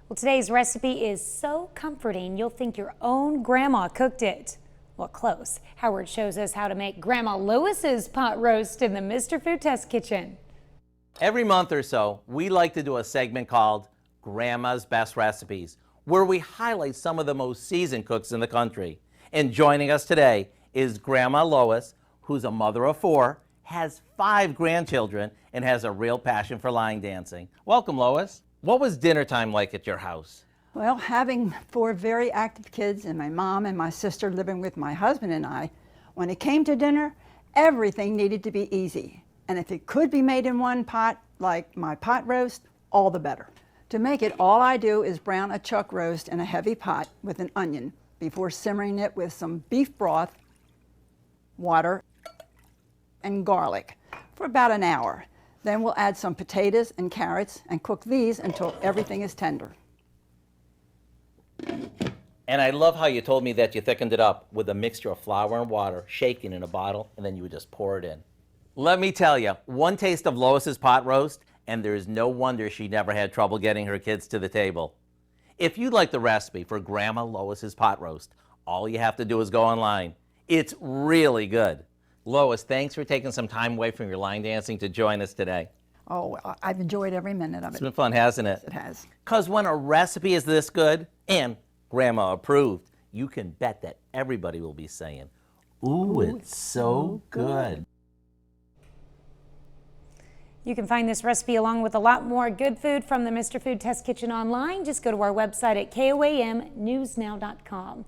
Well, today's recipe is so comforting you'll think your own grandma cooked it. Well, close. Howard shows us how to make Grandma Lois's pot roast in the Mr. Food Test Kitchen. Every month or so, we like to do a segment called Grandma's Best Recipes, where we highlight some of the most seasoned cooks in the country. And joining us today is Grandma Lois, who's a mother of 4, has 5 grandchildren, and has a real passion for line dancing. Welcome, Lois. What was dinner time like at your house? Well, having 4 very active kids and my mom and my sister living with my husband and I, when it came to dinner, everything needed to be easy. And if it could be made in one pot, like my pot roast, all the better. To make it, all I do is brown a chuck roast in a heavy pot with an onion before simmering it with some beef broth, water, and garlic for about an hour. Then we'll add some potatoes and carrots and cook these until everything is tender. And I love how you told me that you thickened it up with a mixture of flour and water, shaken in a bottle, and then you would just pour it in. Let me tell you, one taste of Lois's pot roast, and there's no wonder she never had trouble getting her kids to the table. If you'd like the recipe for Grandma Lois's pot roast, all you have to do is go online. It's really good. Lois, thanks for taking some time away from your line dancing to join us today. Oh, I've enjoyed every minute of it. It's been fun, hasn't it? It has. Because when a recipe is this good and Grandma approved, you can bet that everybody will be saying, "Ooh, it's so good." You can find this recipe along with a lot more good food from the Mr. Food Test Kitchen online. Just go to our website at KOAMnewsnow.com.